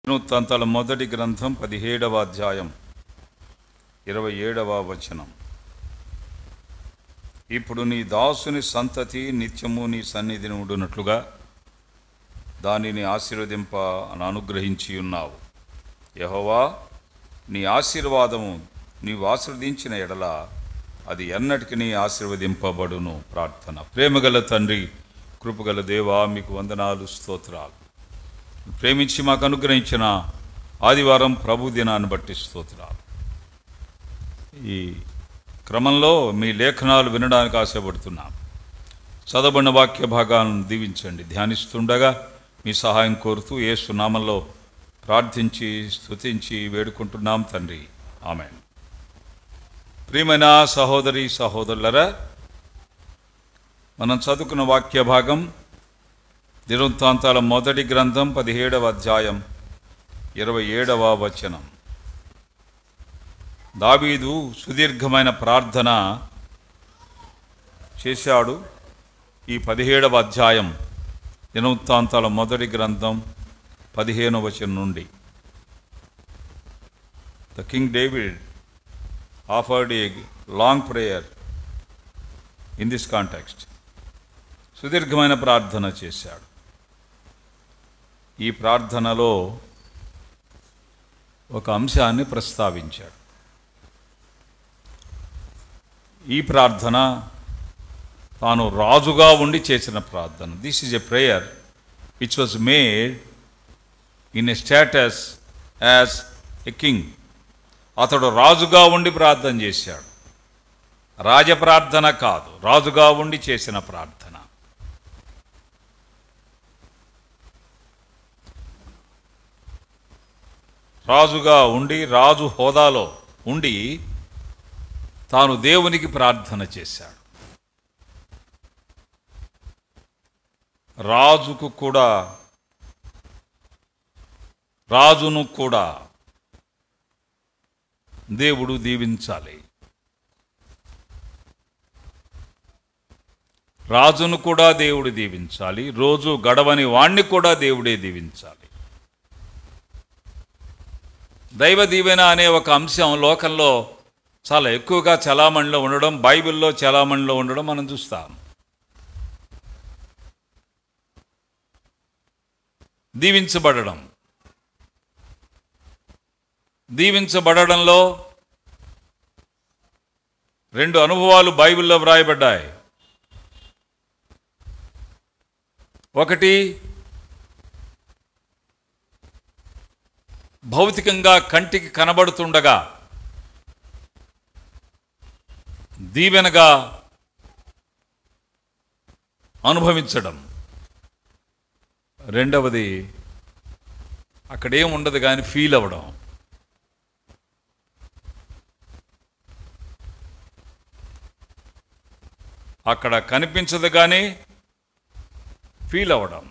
దినవృత్తాంతాల మొదటి గ్రంథం 17వ అధ్యాయం 27వ వచనం. ఇప్పుడు నీ దాసుని సంతతి నిత్యము నీ సన్నిధిని ఉండునట్లుగా దానిని ఆశీర్వదింప అనుగ్రహించి ఉన్నావు. యెహోవా, నీ ఆశీర్వాదము నీవు ఆశీర్వదించిన ఎడల అది ఎన్నటికి ఆశీర్వదింపబడును. ప్రార్థన. ప్రేమగల తండ్రి, కృపగల దేవా, మీకు వందనాలు, స్తోత్రాలు. ప్రేమించి మాకు అనుగ్రహించిన ఆదివారం ప్రభు దినాన్ని బట్టి స్తోత్రాలు. ఈ క్రమంలో మీ లేఖనాలు వినడానికి ఆశపడుతున్నాం. చదవబడిన వాక్య భాగాలను దీవించండి. ధ్యానిస్తుండగా మీ సహాయం కోరుతూ యేసు నామంలో ప్రార్థించి స్తుతించి వేడుకుంటున్నాం తండ్రి, ఆమేన్. ప్రియమైన సహోదరి సహోదరులరా, మనం చదువుకున్న వాక్య భాగం దినవృత్తాంతాల మొదటి గ్రంథం 17వ అధ్యాయం 27వ వచనం. దావీదు సుదీర్ఘమైన ప్రార్థన చేశాడు. ఈ 17వ అధ్యాయం దినవృత్తాంతాల మొదటి గ్రంథం 15వ వచనం నుండి. The king David offered a long prayer in this context. సుదీర్ఘమైన ప్రార్థన చేశాడు. ఈ ప్రార్థనలో ఒక అంశాన్ని ప్రస్తావించాడు. ఈ ప్రార్థన తాను రాజుగా ఉండి చేసిన ప్రార్థన. This is a prayer which was made in a status as a king. అతడు రాజుగా ఉండి ప్రార్థన చేశాడు. రాజప్రార్థన కాదు, రాజుగా ఉండి చేసిన ప్రార్థన. రాజుగా ఉండి, రాజు హోదాలో ఉండి తాను దేవునికి ప్రార్థన చేశాడు. రాజును కూడా దేవుడు దీవించాలి. రాజును కూడా దేవుడు దీవించాలి. రోజు గడవని వాణ్ణి కూడా దేవుడే దీవించాలి. దైవ దీవెన అనే ఒక అంశం లోకంలో చాలా ఎక్కువగా చలామణిలో ఉండడం, బైబిల్లో చలామణిలో ఉండడం మనం చూస్తాం. దీవించబడడంలో రెండు అనుభవాలు బైబిల్లో వ్రాయబడ్డాయి. ఒకటి, భౌతికంగా కంటికి కనబడుతుండగా దీవెనగా అనుభవించడం. రెండవది, అక్కడేం ఉండదు కానీ ఫీల్ అవ్వడం. అక్కడ కనిపించదు కానీ ఫీల్ అవ్వడం.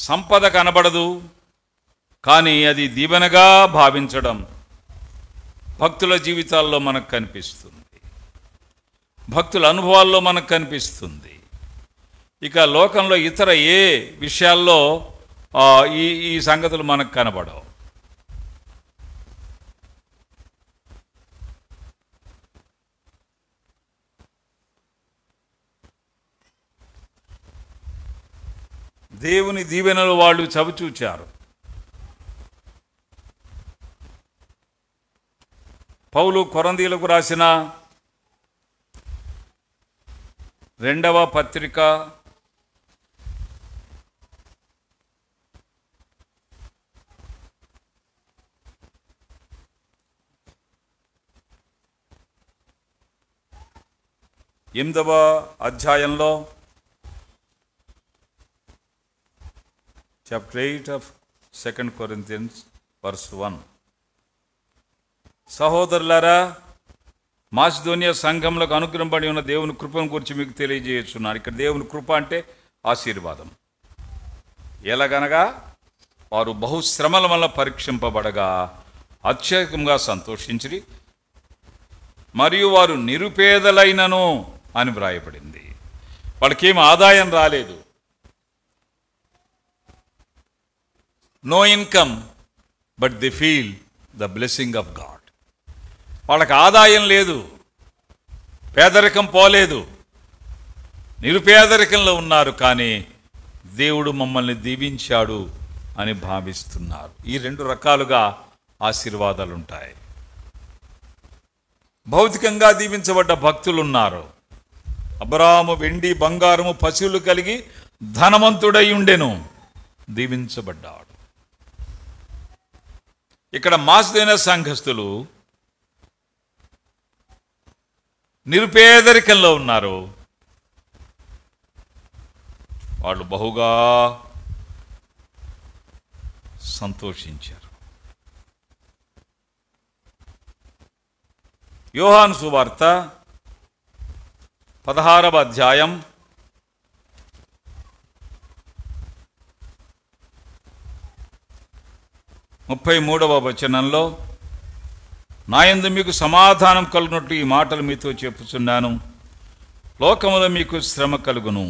సంపద కనబడదు కానీ అది దీవెనగా భావించడం భక్తుల జీవితాల్లో మనకు కనిపిస్తుంది, భక్తుల అనుభవాల్లో మనకు కనిపిస్తుంది. ఇక లోకంలో ఇతర ఏ విషయాల్లో ఈ సంగతులు మనకు కనబడవు. దేవుని దీవెనలు వాళ్ళు చవిచూచారు. పౌలు కొరంథీయులకు రాసిన 2వ పత్రిక 8వ అధ్యాయంలో Chapter 8 of 2 Corinthians verse 1. సహోదరులారా, మాసిదోనియా సంఘంలోకి అనుగ్రహింపబడి ఉన్న దేవుని కృపను గురించి మీకు తెలియజేస్తున్నాను. ఇక్కడ దేవుని కృప అంటే ఆశీర్వాదం. ఎలాగనగా వారు బహుశ్రమల వల్ల పరీక్షింపబడగా అత్యధికంగా సంతోషించిరి, మరియు వారు నిరుపేదలైనను అని వ్రాయబడింది. వాళ్ళకేం ఆదాయం రాలేదు, no income, but the feel the blessing of God. వాళ్ళకి ఆదాయం లేదు, పేదరికం పోలేదు, నిరుపేదరికంలో ఉన్నారు, కానీ దేవుడు మమ్మల్ని దీవించాడు అని భావిస్తున్నారు. ఈ రెండు రకాలుగా ఆశీర్వాదాలు ఉంటాయి. భౌతికంగా దీవించబడ్డ భక్తులు ఉన్నారు. అబ్రాహాము వెండి బంగారము పశువులు కలిగి ధనవంతుడై ఉండెను, దీవించబడ్డాడు. ఇక్కడ మాసిదోనియ సంఘస్థులు నిరుపేదరికంలో ఉన్నారు. వాళ్ళు బహుగా సంతోషించారు. యోహాను సువార్త 16వ అధ్యాయం 33వ వచనంలో, నా యందు మీకు సమాధానం కలుగునట్టు ఈ మాటలు మీతో చెప్పుచున్నాను. లోకములో మీకు శ్రమ కలుగును,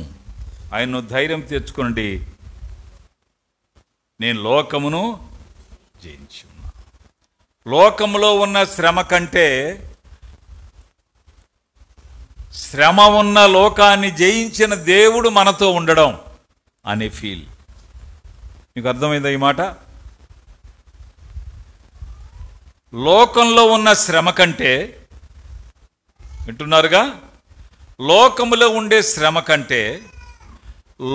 ఆయన్ను ధైర్యం తెచ్చుకోండి, నేను లోకమును జయించి ఉన్నా. లోకములో ఉన్న శ్రమ కంటే శ్రమ ఉన్న లోకాన్ని జయించిన దేవుడు మనతో ఉండడం అనే ఫీల్. మీకు అర్థమైందా ఈ మాట? లోకంలో ఉన్న శ్రమ కంటే, వింటున్నారుగా, లోకములో ఉండే శ్రమ కంటే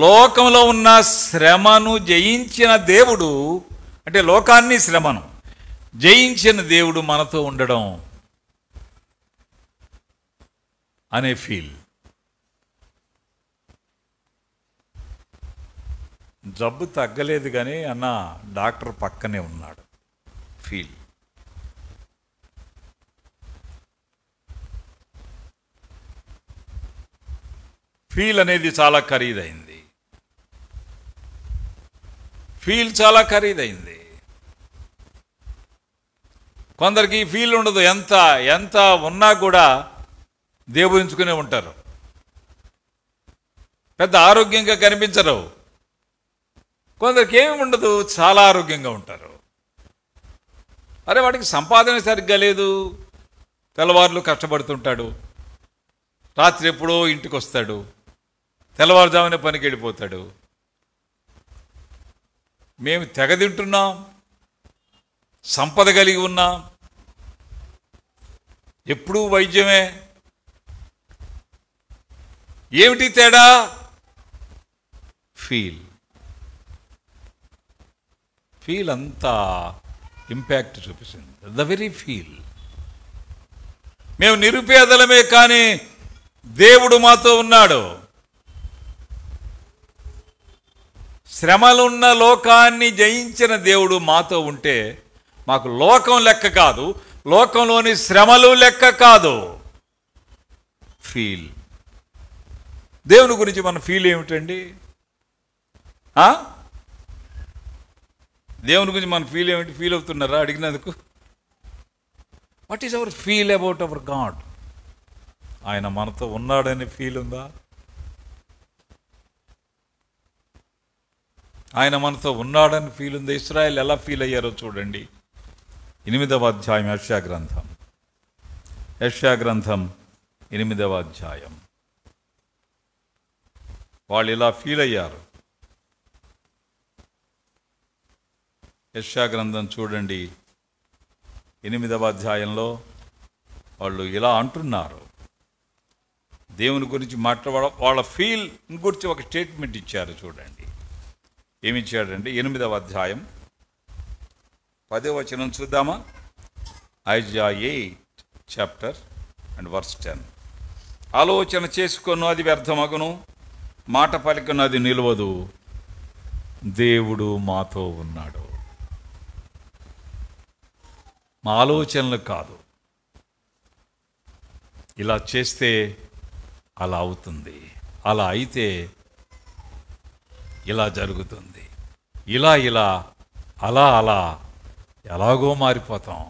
లోకంలో ఉన్న శ్రమను జయించిన దేవుడు, అంటే లోకాన్ని శ్రమను జయించిన దేవుడు మనతో ఉండడం అనే ఫీల్. జబ్బు తగ్గలేదు కానీ అన్న డాక్టర్ పక్కనే ఉన్నాడు ఫీల్. ఫీల్ అనేది చాలా ఖరీదైంది. ఫీల్ చాలా ఖరీదైంది. కొందరికి ఫీల్ ఉండదు. ఎంత ఎంత ఉన్నా కూడా దేవుడించుకునే ఉంటారు. పెద్ద ఆరోగ్యంగా కనిపించరు. కొందరికి ఏమి ఉండదు, చాలా ఆరోగ్యంగా ఉంటారు. అరే వాడికి సంపాదన సరిగ్గా లేదు, తెల్లవారులు కష్టపడుతుంటాడు, రాత్రి ఎప్పుడో ఇంటికి వస్తాడు, తెల్లవారుజామునే పనికి వెళ్ళిపోతాడు. మేము తెగ తింటున్నాం, సంపద కలిగి ఉన్నాం, ఎప్పుడూ వైద్యమే. ఏమిటి తేడా? ఫీల్ అంతా ఇంపాక్ట్ చూపిస్తుంది. The very feel. మేము నిరుపేదలమే, కానీ దేవుడు మాతో ఉన్నాడు. శ్రమలున్న లోకాన్ని జయించిన దేవుడు మాతో ఉంటే మాకు లోకం లెక్క కాదు, లోకంలోని శ్రమలు లెక్క కాదు. ఫీల్. దేవుని గురించి మన ఫీల్ ఏమిటండి? దేవుని గురించి మన ఫీల్ ఏమిటి? ఫీల్ అవుతున్నారా అడిగినందుకు? What is our feel about our God? ఆయన మనతో ఉన్నాడని ఫీల్ ఉందా? ఆయన మనతో ఉన్నాడని ఫీల్ ఉంది. ఇశ్రాయేల్ ఎలా ఫీల్ అయ్యారో చూడండి. 8వ అధ్యాయం యెషయా గ్రంథం 8వ అధ్యాయం. వాళ్ళు ఇలా ఫీల్ అయ్యారు. యెషయా గ్రంథం చూడండి, 8వ అధ్యాయంలో వాళ్ళు ఇలా అంటున్నారు. దేవుని గురించి వాళ్ళ ఫీల్ గురించి ఒక స్టేట్మెంట్ ఇచ్చారు. చూడండి ఏమిచ్చాడండి. 8వ అధ్యాయం 10వ వచనం చూద్దామా? Isaiah 8 chapter and verse 10. ఆలోచన చేసుకొను, అది వ్యర్థమగును, మాట పలికను, అది నిలవదు, దేవుడు మాతో ఉన్నాడు. మా ఆలోచనలు కాదు, ఇలా చేస్తే అలా అవుతుంది, అలా అయితే ఇలా జరుగుతుంది, ఇలా అలా ఎలాగో మారిపోతాం.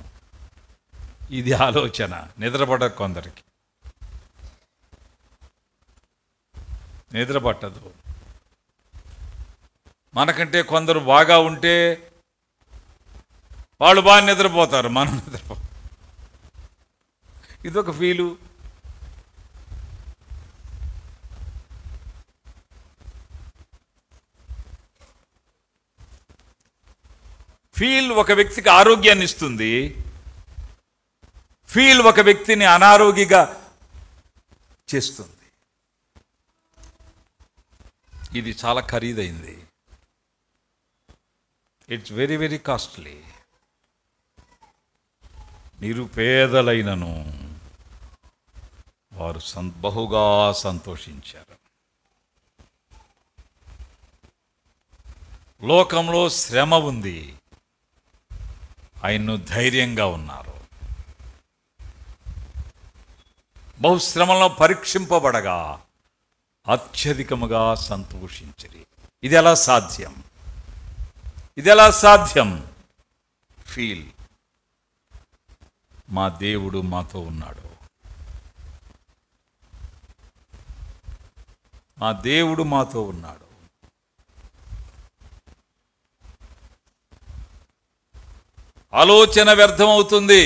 ఇది ఆలోచన. నిద్రపడ కొందరికి నిద్ర పట్టదు. మనకంటే కొందరు బాగా ఉంటే వాళ్ళు బాగా నిద్రపోతారు, మనం నిద్రపో. ఇదొక ఫీలు. ఫీల్ ఒక వ్యక్తికి ఆరోగ్యాన్ని ఇస్తుంది, ఫీల్ ఒక వ్యక్తిని అనారోగ్యంగా చేస్తుంది. ఇది చాలా ఖరీదైంది. It's very very costly. నిరుపేదలైనను వారు బహుగా సంతోషించారు. లోకంలో శ్రమ ఉంది, ఆయన్ను ధైర్యంగా ఉన్నారు. బహుశ్రమలో పరీక్షింపబడగా అత్యధికముగా సంతోషించరి. ఇది ఎలా సాధ్యం? ఇది ఎలా సాధ్యం? ఫీల్, మా దేవుడు మాతో ఉన్నాడు, మా దేవుడు మాతో ఉన్నాడు. ఆలోచన వ్యర్థమవుతుంది,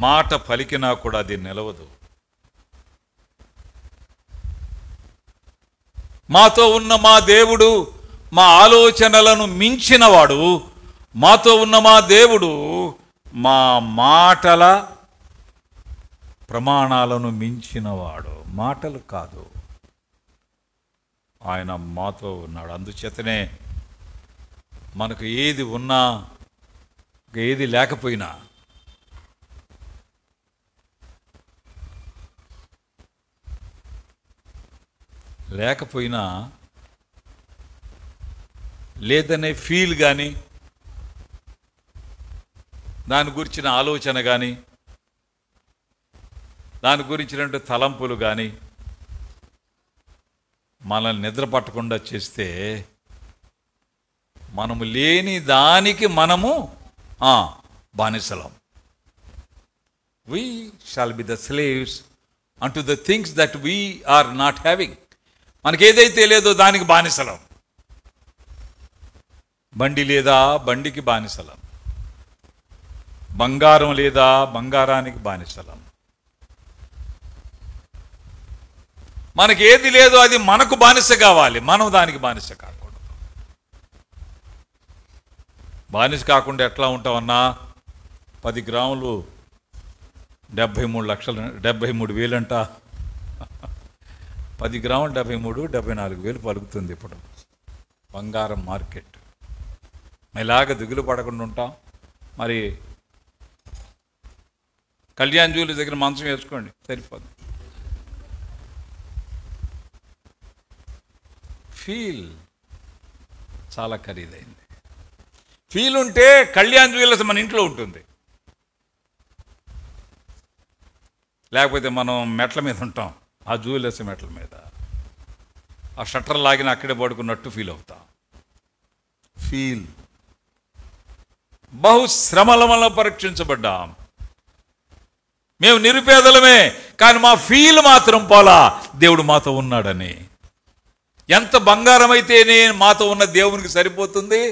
మాట పలికినా కూడా అది నిలవదు. మాతో ఉన్న మా దేవుడు మా ఆలోచనలను మించినవాడు. మాతో ఉన్న మా దేవుడు మా మాటల ప్రమాణాలను మించినవాడు. మాటలు కాదు, ఆయన మాతో ఉన్నాడు. అందుచేతనే మనకు ఏది ఉన్నా ఏది లేకపోయినా లేదనే ఫీల్ కానీ, దాని గురించిన ఆలోచన కానీ, దాని గురించినటువంటి తలంపులు కానీ మనల్ని నిద్ర పట్టకుండా చేస్తే మనము లేని దానికి మనము బానిసలం. We shall be the slaves unto the things that we are not having. మనకేదైతే లేదో దానికి బానిసలం. బండి లేదా బండికి బానిసలం, బంగారం లేదా బంగారానికి బానిసలం. మనకి ఏది లేదో అది మనకు బానిస కావాలి, మనం దానికి బానిస కాకూడదు. బానిస కాకుండా ఎట్లా ఉంటామన్నా, 10 గ్రాములు 73,00,000 అంట. 10 గ్రాములు 74,000 పలుకుతుంది ఇప్పుడు బంగారం మార్కెట్. ఇలాగ దిగులు పడకుండా ఉంటాం. మరి కళ్యాణ్ జ్యువెలరీ దగ్గర మంచం వేసుకోండి, సరిపోదు. ఫీల్ చాలా ఖరీదైంది. ఫీల్ ఉంటే కళ్యాణ్ జ్యువెలర్స్ మన ఇంట్లో ఉంటుంది. లేకపోతే మనం మెట్ల మీద ఉంటాం, ఆ జ్యువెలర్స్ మెట్ల మీద ఆ షట్టర్ లాగిన అక్కడే పడుకున్నట్టు ఫీల్ అవుతాం. ఫీల్, బహుశ్రమల వల్ల పరీక్షించబడ్డాం. మేము నిరుపేదలమే, కానీ మా ఫీల్ మాత్రం పోలా, దేవుడు మాతో ఉన్నాడని. ఎంత బంగారం అయితేనే మాతో ఉన్న దేవునికి సరిపోతుంది?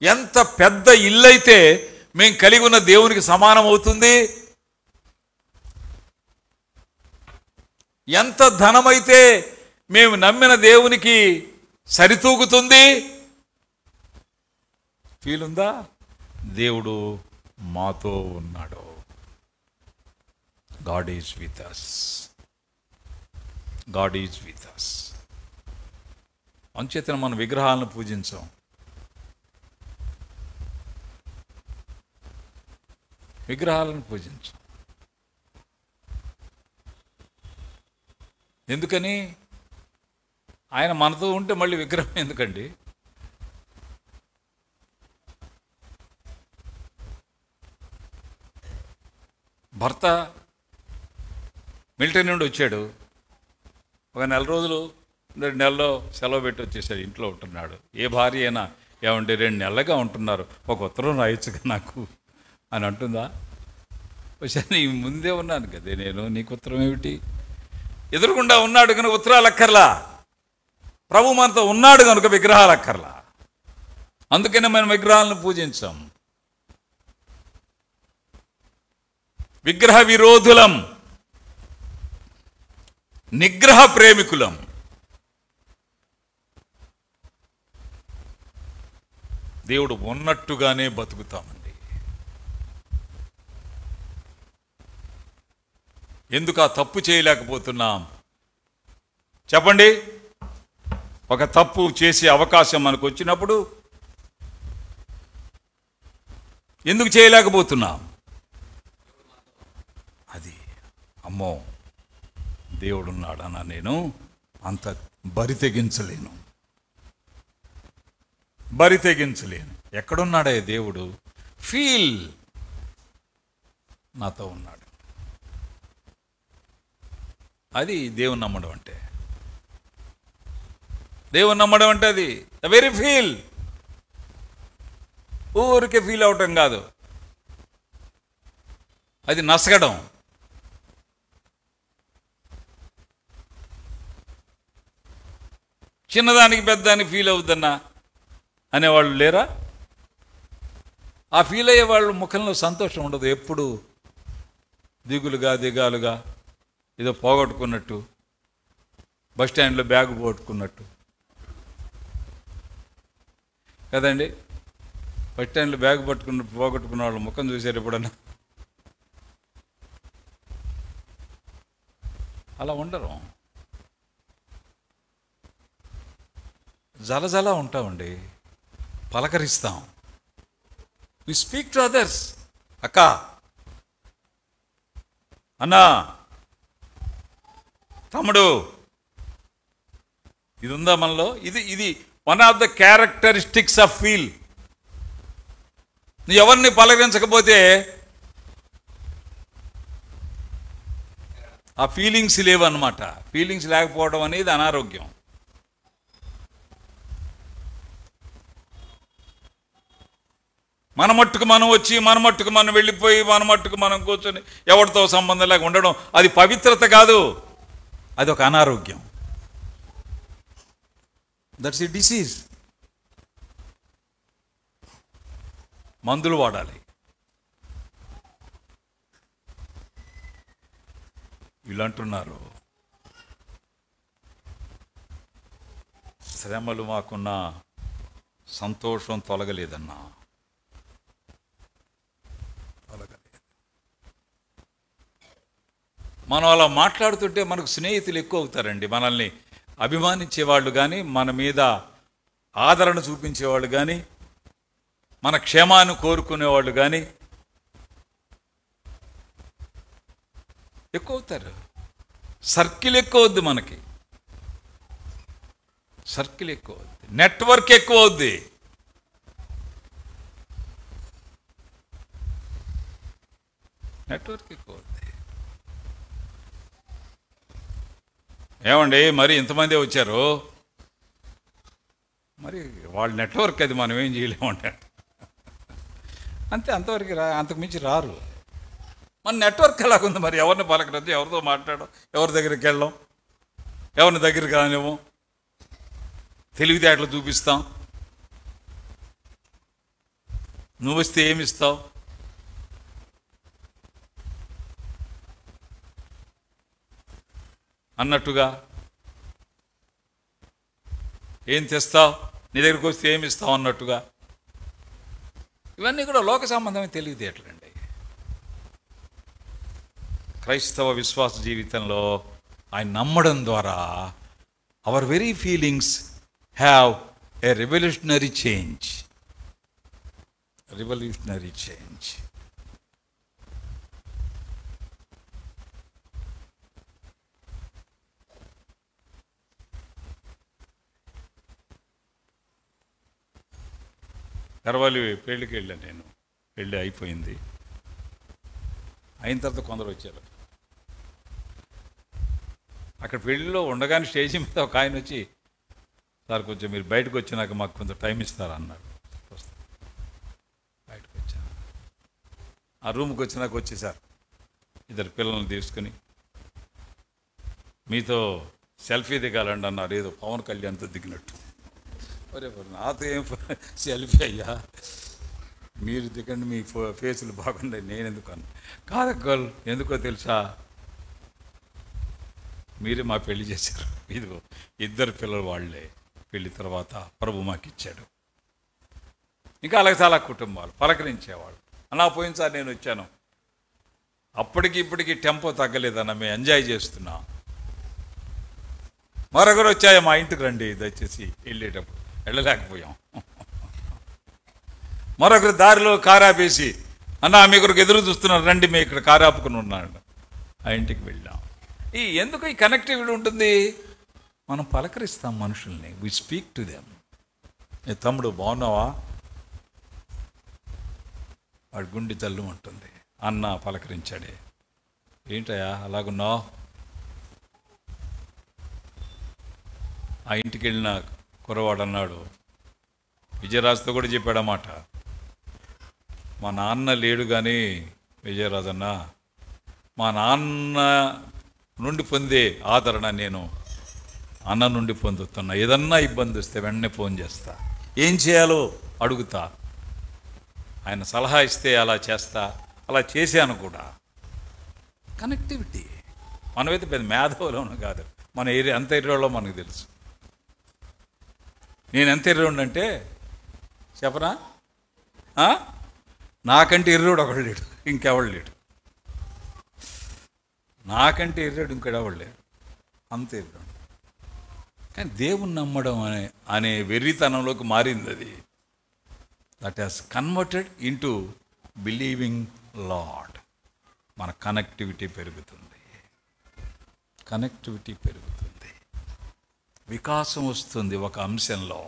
ఎంత పెద్ద ఇల్లు అయితే మేము కలిగి ఉన్న దేవునికి సమానం అవుతుంది? ఎంత ధనమైతే మేము నమ్మిన దేవునికి సరితూగుతుంది? ఫీల్ ఉందా? దేవుడు మాతో ఉన్నాడు. God is with us. God is with us. అంచేతన మనం విగ్రహాలను పూజించాం. విగ్రహాలను పూజించాం. ఎందుకని? ఆయన మనతో ఉంటే మళ్ళీ విగ్రహం ఎందుకండి? భర్త మిలిటరీ నుండి వచ్చాడు, ఒక 1 నెల రోజులు 2 నెలల్లో సెలవు పెట్టి వచ్చేసాడు, ఇంట్లో ఉంటున్నాడు. ఏ భార్య అయినా ఏమంటే 2 నెలలుగా ఉంటున్నారు, ఒక ఉత్తరం రాయొచ్చుగా నాకు అని అంటుందా? వచ్చాను, నీ ముందే ఉన్నాను కదే నేను, నీకు ఉత్తరం ఏమిటి? ఎదురుకుండా ఉన్నాడు కానీ ఉత్తరాలు అక్కర్లా. ప్రభు మనతో ఉన్నాడు కనుక విగ్రహాలు అక్కర్లా. అందుకనే మనం విగ్రహాలను పూజించాం. విగ్రహ విరోధులం, నిగ్రహ ప్రేమికులం. దేవుడు ఉన్నట్టుగానే బతుకుతామండి. ఎందుకు ఆ తప్పు చేయలేకపోతున్నాం చెప్పండి? ఒక తప్పు చేసే అవకాశం మనకు వచ్చినప్పుడు ఎందుకు చేయలేకపోతున్నాం? అది అమ్మో దేవుడున్నాడన్నా నేను అంత బరి తెగించలేను. ఎక్కడున్నాడే దేవుడు? ఫీల్ నాతో ఉన్నాడు. అది దేవుని నమ్మడం అంటే. దేవుని నమ్మడం అంటే అది ద వెరీ ఫీల్. ఊరికే ఫీల్ అవటం కాదు, అది నసగడం. చిన్నదానికి పెద్దదానికి ఫీల్ అవుద్దన్నా అనేవాళ్ళు లేరా? ఆ ఫీల్ అయ్యే వాళ్ళు ముఖంలో సంతోషం ఉండదు. ఎప్పుడు దిగాలుగా ఏదో పోగొట్టుకున్నట్టు, బస్ స్టాండ్లో బ్యాగ్ పోగొట్టుకున్నట్టు కదండి. బస్ స్టాండ్లో బ్యాగ్ పోగొట్టుకున్న వాళ్ళ ముఖం చూసారు ఎప్పుడన్నా? అలా ఉండరు, జలజల ఉంటామండి, పలకరిస్తాం. We speak to others. అక్క, అన్నా, తమ్ముడు, ఇది ఉందా మనలో? ఇది one of the characteristics of feel. నువ్వు ఎవరిని పలకరించకపోతే ఆ ఫీలింగ్స్ లేవన్నమాట. ఫీలింగ్స్ లేకపోవడం అనేది అనారోగ్యం. మన మట్టుకు మనం వచ్చి, మన మట్టుకు మనం వెళ్ళిపోయి, మన మట్టుకు మనం కూర్చొని ఎవరితో సంబంధం లేక ఉండడం అది పవిత్రత కాదు, అది ఒక అనారోగ్యం. That's a disease. మందులు వాడాలి. వీళ్ళు అంటున్నారు, శ్రమలు మాకున్న సంతోషం తొలగలేదన్నా. మనం అలా మాట్లాడుతుంటే మనకు స్నేహితులు ఎక్కువ అవుతారండి. మనల్ని అభిమానించేవాళ్ళు కానీ, మన మీద ఆదరణ చూపించేవాళ్ళు కానీ, మన క్షేమాన్ని కోరుకునేవాళ్ళు కానీ ఎక్కువ అవుతారు. సర్కిల్ ఎక్కువ అవుద్ది, మనకి సర్కిల్ ఎక్కువ అవుద్ది, నెట్వర్క్ ఎక్కువ అవుద్ది. నెట్వర్క్ ఎక్కువ అవుద్ది. ఏమండి, మరి ఇంతమంది వచ్చారు, మరి వాళ్ళ నెట్వర్క్ అది, మనం ఏం చేయలేమంటే అంతే. అంతవరకు అంతకు మించి రారు. మన నెట్వర్క్ ఎలాగుంది మరి? ఎవరిని పలకరద్దు, ఎవరితో మాట్లాడడం, ఎవరి దగ్గరికి వెళ్ళం, ఎవరిని దగ్గరికి రానివ్వం, తెలివితేటలు చూపిస్తాం. నువ్వు వస్తే ఏమిస్తావు? అన్నట్టుగా ఏం తెస్తావు, నీ దగ్గరికి వస్తే ఏమి ఇస్తావు అన్నట్టుగా. ఇవన్నీ కూడా లోక సంబంధమే తెలివితేటలండి. క్రైస్తవ విశ్వాస జీవితంలో ఆయన నమ్మడం ద్వారా our very feelings have a revolutionary change. Revolutionary change. కరవాలి పెళ్ళికి వెళ్ళాను నేను. పెళ్ళి అయిపోయింది. అయిన తర్వాత కొందరు వచ్చారు. అక్కడ పెళ్ళిలో ఉండగానే స్టేజీ మీద ఒక ఆయన వచ్చి, సార్ కొంచెం మీరు బయటకు వచ్చినాక మాకు కొంచెం టైం ఇస్తారా అన్నాడు. బయటకు వచ్చాను. ఆ రూమ్కి వచ్చినాక వచ్చేసారు ఇద్దరు పిల్లల్ని తీసుకుని, మీతో సెల్ఫీ దిగాలండి అన్నారు, ఏదో పవన్ కళ్యాణ్తో దిగినట్టు. ఒరే నాతో ఏం సెల్ఫీ అయ్యా, మీరు దిగండి, మీ ఫేసులు బాగున్నాయి, నేను ఎందుకు అన్నా. కాదక్కల్, ఎందుకో తెలుసా, మీరే మా పెళ్లి చేశారు, ఇదిగో ఇద్దరు పిల్లలు వాళ్ళే, పెళ్లి తర్వాత ప్రభు మాకు ఇచ్చాడు. ఇంకా అలాగే చాలా కుటుంబాలు పలకరించేవాళ్ళు. అన్నా పోయింది సార్, నేను వచ్చాను. అప్పటికి ఇప్పటికి టెంపో తగ్గలేదన్న, మేము ఎంజాయ్ చేస్తున్నాం. మరొకరు వచ్చాయా, మా ఇంటికి రండి దయచేసి, వెళ్ళేటప్పుడు వెళ్ళలేకపోయాం. మరొకరు దారిలో కారాపేసి, అన్న మీకొరకు ఎదురు చూస్తున్నారు రండి, మేము ఇక్కడ కారాపుకుని ఉన్నాడు, ఆ ఇంటికి వెళ్ళాం. ఎందుకు ఈ కనెక్టివిటీ ఉంటుంది, మనం పలకరిస్తాం మనుషుల్ని, వి స్పీక్ టు దెమ్. ఏ తమ్ముడు బాగున్నావా, వాడి గుండె తల్లు ఉంటుంది. అన్న పలకరించాడే, ఏంటయ్యా అలాగున్నావు. ఆ ఇంటికి వెళ్ళిన కుర్రవాడు అన్నాడు, విజయరాజుతో కూడా చెప్పాడన్నమాట, మా నాన్న లేడు కానీ విజయరాజు అన్న, మా నాన్న నుండి పొందే ఆదరణ నేను అన్న నుండి పొందుతున్నా. ఏదన్నా ఇబ్బంది వస్తే వెంటనే ఫోన్ చేస్తా, ఏం చేయాలో అడుగుతా, ఆయన సలహా ఇస్తే అలా చేస్తా, అలా చేశాను కూడా. కనెక్టివిటీ. మనమైతే పెద్ద మేధావులోనూ కాదు, మన ఏరియా ఎంత ఏరియాలో మనకు తెలుసు. నేను ఎంత ఎర్రోడు అంటే చెప్పనా, నాకంటే ఎర్రోడు ఒకడు లేడు, ఇంకెవడు లేడు. నాకంటే ఎర్రాడు ఇంకెవడు లేడు, అంత ఎర్రాడు. కానీ దేవుని నమ్మడం అనే వెర్రితనంలోకి మారింది అది. That has converted into believing lord. మన కనెక్టివిటీ పెరుగుతుంది, కనెక్టివిటీ పెరుగుతుంది, వికాసం వస్తుంది, ఒక అంశంలో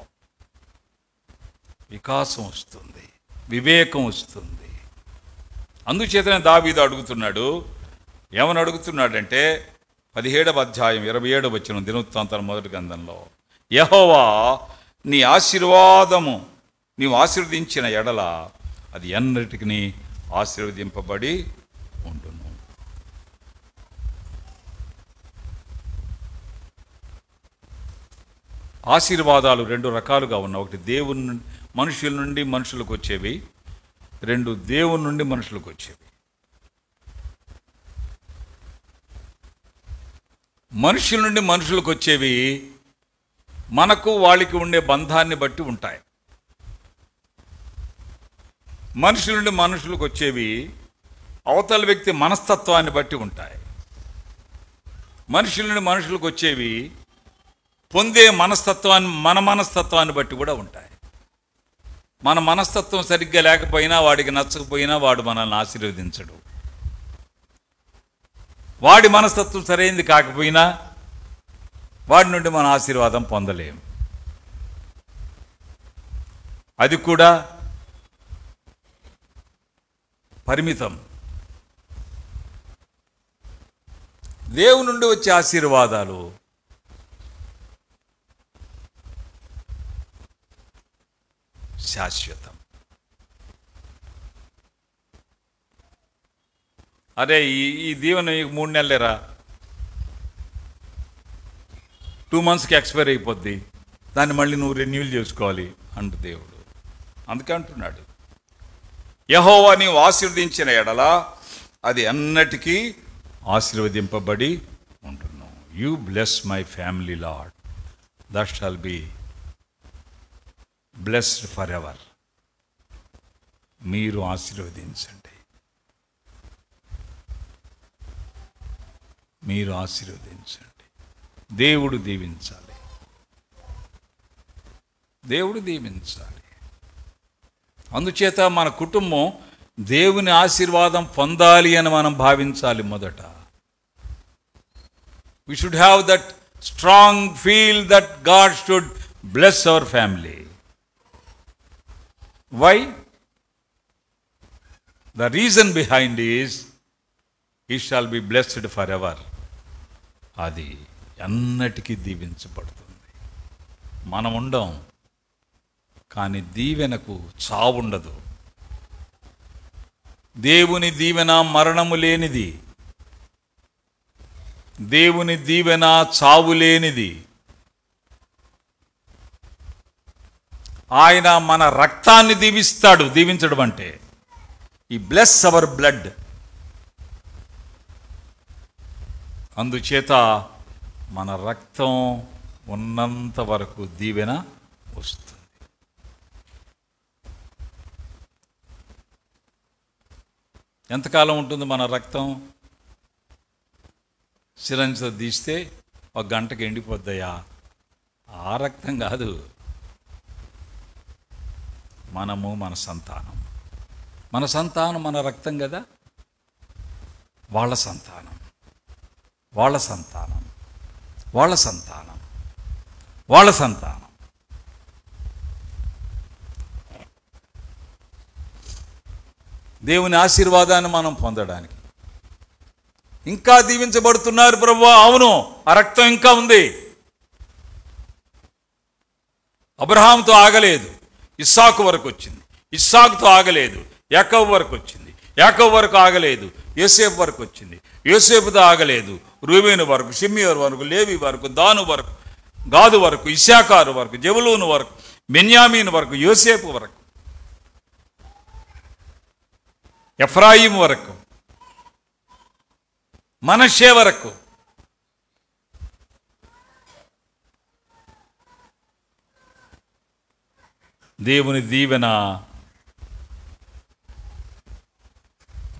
వికాసం వస్తుంది, వివేకం వస్తుంది. అందుచేతనే దావీదు అడుగుతున్నాడు, ఏమని అడుగుతున్నాడంటే 17వ అధ్యాయం 27వ వచనం దినవృత్తాంతాల మొదటి గ్రంథంలో, యెహోవా నీ ఆశీర్వాదము నీవు ఆశీర్వదించిన ఎడల అది ఎన్నటికి ఆశీర్వదింపబడి ఉండును. ఆశీర్వాదాలు రెండు రకాలుగా ఉన్నాయి. ఒకటి దేవుని మనుషుల నుండి మనుషులకు వచ్చేవి, రెండు దేవుని నుండి మనుషులకు వచ్చేవి. మనుషుల నుండి మనుషులకు వచ్చేవి మనకు వాళ్ళకి ఉండే బంధాన్ని బట్టి ఉంటాయి. మనుషుల నుండి మనుషులకు వచ్చేవి అవతల వ్యక్తి మనస్తత్వాన్ని బట్టి ఉంటాయి. మనుషుల నుండి మనుషులకు వచ్చేవి పొందే మన మనస్తత్వాన్ని బట్టి కూడా ఉంటాయి. మన మనస్తత్వం సరిగ్గా లేకపోయినా, వాడికి నచ్చకపోయినా వాడు మనల్ని ఆశీర్వదించడు. వాడి మనస్తత్వం సరైనది కాకపోయినా వాడి నుండి మన ఆశీర్వాదం పొందలేము. అది కూడా పరిమితం. దేవుని నుండి వచ్చే ఆశీర్వాదాలు శాశ్వతం. అరే ఈ దీవెన 3 నెలలేరా, 2 monthsకి ఎక్స్పైర్ అయిపోద్ది, దాన్ని మళ్ళీ నువ్వు రెన్యూల్ చేసుకోవాలి అంటు దేవుడు. అందుకే అంటున్నాడు, యెహోవా నీవు ఆశీర్వదించిన ఎడల అది అన్నటికీ ఆశీర్వదింపబడి ఉంటున్నావు. You bless my family lord, that shall be blessed for ever. మీరు ఆశీర్వదించండి, మీరు ఆశీర్వదించండి. దేవుడు దీవించాలి, దేవుడు దీవించాలి. అందుచేత మన కుటుంబం దేవుని ఆశీర్వాదం పొందాలి అని మనం భావించాలి. మొదట we should have that strong feel that God should bless our family. Why? The reason behind is he shall be blessed forever. అది అన్నిటికీ దీవించబడుతుంది. మనం ఉండం, కానీ దీవెనకు చావుండదు. దేవుని దీవెన మరణము లేనిది. దేవుని దీవెన చావులేనిది. ఆయన మన రక్తాన్ని దీవిస్తాడు. దీవించడం అంటే ఈ బ్లెస్ అవర్ బ్లడ్. అందుచేత మన రక్తం ఉన్నంత వరకు దీవెన వస్తుంది. ఎంతకాలం ఉంటుంది మన రక్తం? సిరంజితో తీస్తే ఒక గంటకి ఎండిపోద్దయ్యా. ఆ రక్తం కాదు, మనము మన సంతానం. మన సంతానం మన రక్తం కదా. వాళ్ళ సంతానం, వాళ్ళ సంతానం, వాళ్ళ సంతానం, వాళ్ళ సంతానం. దేవుని ఆశీర్వాదాన్ని మనం పొందడానికి ఇంకా దీవించబడుతున్నారు ప్రభువా. అవును, ఆ రక్తం ఇంకా ఉంది. అబ్రహాముతో ఆగలేదు, ఇస్సాకు వరకు వచ్చింది. ఇస్సాకుతో ఆగలేదు, యాకోబు వరకు వచ్చింది. యాకోబు వరకు ఆగలేదు, యోసేపు వరకు వచ్చింది. యోసేపుతో ఆగలేదు, రూబేను వరకు, షిమ్యోను వరకు, లేవి వరకు, దాను వరకు, గాదు వరకు, ఇశ్శాఖారు వరకు, జెబులూను వరకు, బెన్యామీను వరకు, యోసేపు వరకు, ఎఫ్రాయిం వరకు, మనష్షే వరకు. దేవుని దీవెన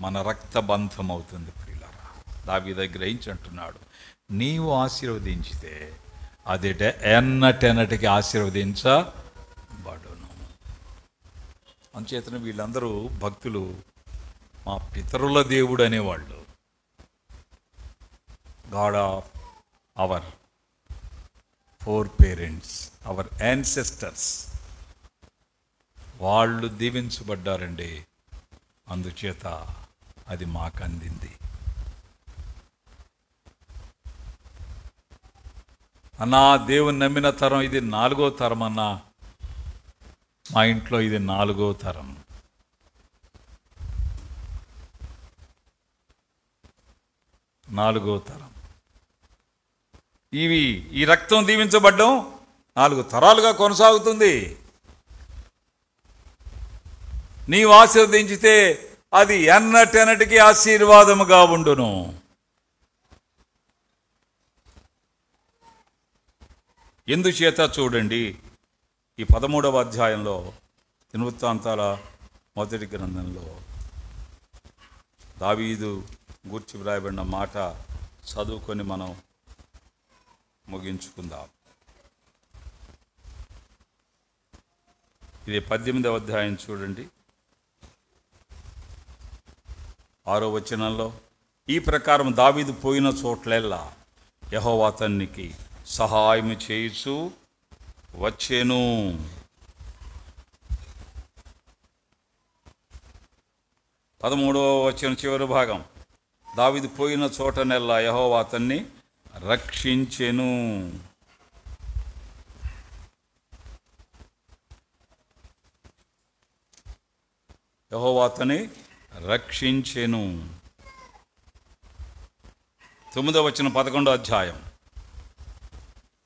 మన రక్తబంధం అవుతుంది. ప్రియులారా, దావీదు గ్రహించి అంటున్నాడు, నీవు ఆశీర్వదించితే అది ఎన్నటెన్నటికి ఆశీర్వదించబడును. అంచేతన వీళ్ళందరూ భక్తులు మా పితరుల దేవుడు అనేవాళ్ళు. God of our four parents, our ancestors, వాళ్ళు దీవించబడ్డారండి. అందుచేత అది మాకు అందింది. అన్నా, దేవుని నమ్మిన తరం ఇది 4వ తరం అన్నా. మా ఇంట్లో ఇది 4వ తరం. ఈ రక్తం దీవించబడ్డం 4 తరాలుగా కొనసాగుతుంది. నీవు ఆశీర్వదించితే అది ఎన్నటెన్నటికి ఆశీర్వాదముగా ఉండును. ఎందుచేత చూడండి, ఈ 13వ అధ్యాయంలో దినవృత్తాంతాల మొదటి గ్రంథంలో దావీదు గూర్చి వ్రాయబడిన మాట చదువుకొని మనం ముగించుకుందాం. ఇది 18వ అధ్యాయం చూడండి, 6వ వచనంలో, ఈ ప్రకారం దావీదు పోయిన చోట్లెల్లా యెహోవా అతనికి సహాయం చేయుచు వచ్చెను. పదమూడవ వచనం చివరి భాగం, దావీదు పోయిన చోటనెల్లా యెహోవా అతన్ని రక్షించెను. యెహోవా అతన్ని రక్షించెను. 9వ వచనం 11వ అధ్యాయం,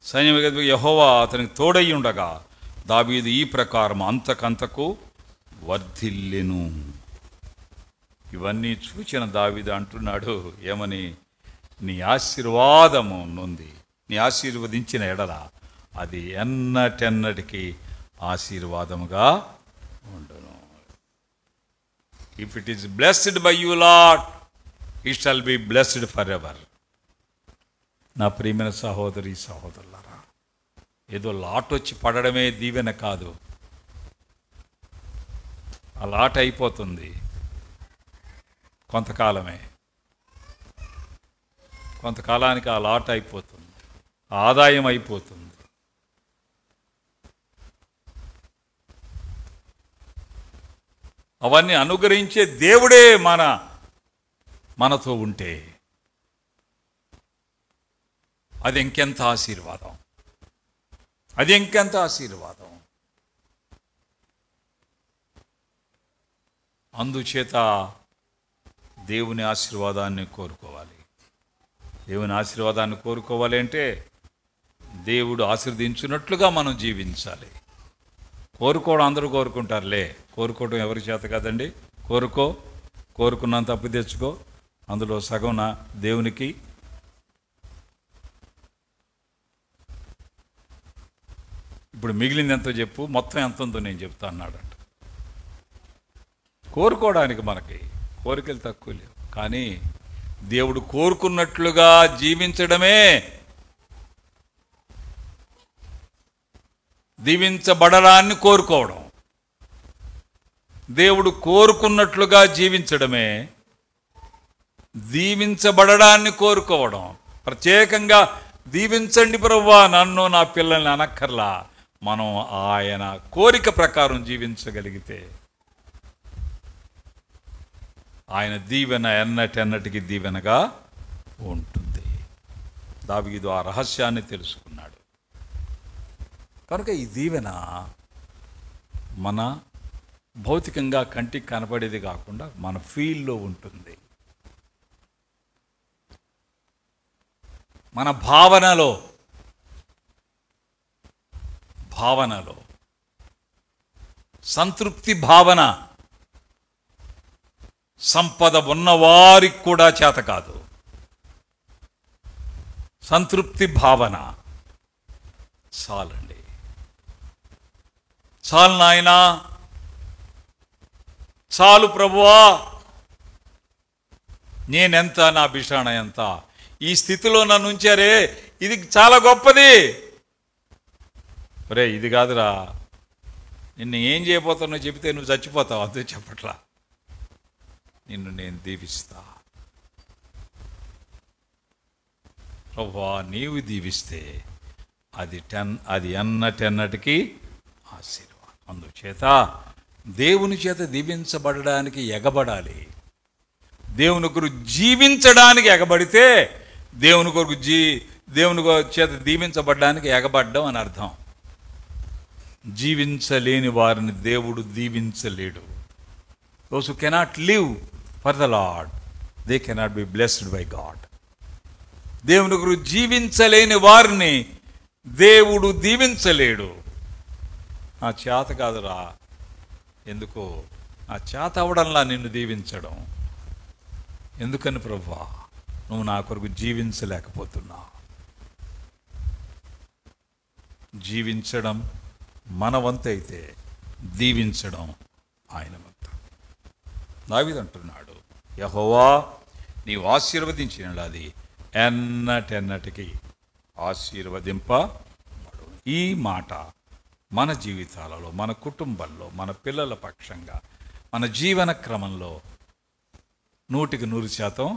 సైన్యమధిపతి యెహోవా అతనికి తోడై ఉండగా దావీదు ఈ ప్రకారం అంతకంతకు వర్ధిల్లెను. ఇవన్నీ చూచిన దావీదు అంటున్నాడు, ఏమని? నీ ఆశీర్వాదము నుండి, నీ ఆశీర్వదించిన ఎడల అది ఎన్నటెన్నటికి ఆశీర్వాదముగా ఉండును. If it is blessed by you, Lord, it shall be blessed forever. నా ప్రియమైన సహోదరి సహోదరులారా, ఏదో లాట్ వచ్చి పడడమే దీవెన కాదు. ఆ లాట్ అయిపోతుంది కొంతకాలమే, కొంతకాలానికి ఆ లాట్ అయిపోతుంది, ఆదాయం అయిపోతుంది. అవన్నీ అనుగ్రహించే దేవుడే మనతో ఉంటే అది ఇంకెంత ఆశీర్వాదం, అది ఇంకెంత ఆశీర్వాదం. అందుచేత దేవుని ఆశీర్వాదాన్ని కోరుకోవాలి. దేవుని ఆశీర్వాదాన్ని కోరుకోవాలి అంటే దేవుడు ఆశీర్వదించినట్లుగా మనం జీవించాలి. కోరుకోవడం అందరూ కోరుకుంటారులే, కోరుకోవడం ఎవరి చేత కాదండి. కోరుకున్నంత అప్పు తెచ్చుకో, అందులో సగం నా దేవునికి. ఇప్పుడు మిగిలింది ఎంతో చెప్పు, మొత్తం ఎంత ఉందో నేను చెప్తా అన్నాడంట. కోరుకోవడానికి మనకి కోరికలు తక్కువ లేవు, కానీ దేవుడు కోరుకున్నట్లుగా జీవించడమే, దీవించబడడాన్ని కోరుకోవడం. దేవుడు కోరుకున్నట్లుగా జీవించడమే దీవించబడడాన్ని కోరుకోవడం. ప్రత్యేకంగా దీవించండి ప్రభువా నన్ను నా పిల్లల్ని అనక్కర్లా. మనం ఆయన కోరిక ప్రకారం జీవించగలిగితే ఆయన దీవెన ఎన్నటెన్నటికి దీవెనగా ఉంటుంది. దావీదు ఆ రహస్యాన్ని తెలుసుకున్నాడు. కనుక ఈ దీవెన మన భౌతికంగా కంటికి కనపడేది కాకుండా మన ఫీల్లో ఉంటుంది, మన భావనలో సంతృప్తి భావన. సంపద ఉన్నవారికి కూడా చేత కాదు. సంతృప్తి భావన చాలండి. చాలు నాయనా, చాలు ప్రభువా, నేనెంత, నా బిషాణ ఎంత, ఈ స్థితిలో నన్ను ఉంచారే, ఇది చాలా గొప్పది. ఒరే ఇది కాదురా, నిన్ను ఏం చేయబోతానో చెబితే నువ్వు చచ్చిపోతావు, అంతే చెప్పట్లా. నిన్ను నేను దీవిస్తా ప్రభువా, నీవు దీవిస్తే అది ఎన్నటెన్నటికి ఆశీర్వాదం. అందుచేత దేవుని చేత దీవించబడడానికి ఎగబడాలి. దేవుని కొరకు జీవించడానికి ఎగబడితే దేవుని కొరకు దేవుని చేత దీవించబడడానికి ఎగబడ్డం అని అర్థం. జీవించలేని వారిని దేవుడు దీవించలేడు. Those who cannot live for the Lord, they cannot be blessed by God. దేవుని కొరకు జీవించలేని వారిని దేవుడు దీవించలేడు. నా చేత కాదురా, ఎందుకో నా చేత అవడంలా నిన్ను దీవించడం. ఎందుకని ప్రభువా, నువ్వు నా కొరకు జీవించలేకపోతున్నావు. జీవించడం మన వంతు అయితే దీవించడం ఆయన వంతు. దావీదు అంటున్నాడు, యెహోవా నీవు ఆశీర్వదించినది ఎన్నటెన్నటికి ఆశీర్వదింపబడు. ఈ మాట మన జీవితాలలో, మన కుటుంబంలో, మన పిల్లల పక్షంగా, మన జీవన క్రమంలో 100%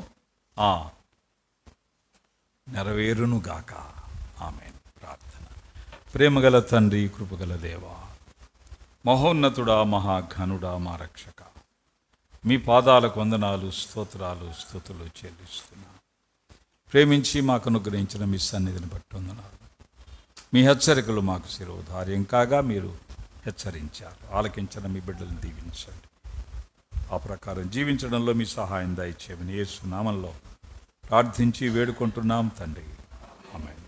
నెరవేరునుగాక. ఆమేన్. ప్రార్థన. ప్రేమగల తండ్రి, కృపగల దేవా, మహోన్నతుడా, మహాఘనుడా, మా రక్షక, మీ పాదాలకు వందనాలు, స్తోత్రాలు, స్తుతులు చెల్లిస్తున్నా. ప్రేమించి మాకు అనుగ్రహించిన మీ సన్నిధిని బట్టి వందనాలు. మీ హెచ్చరికలు మాకు శిరోధార్యం కాగా మీరు హెచ్చరించారు. ఆలకించిన మీ బిడ్డలను దీవించండి. ఆ ప్రకారం జీవించడంలో మీ సహాయం దయచేయమని యేసు నామములో ప్రార్థించి వేడుకుంటున్నాం తండ్రి. ఆమేన్.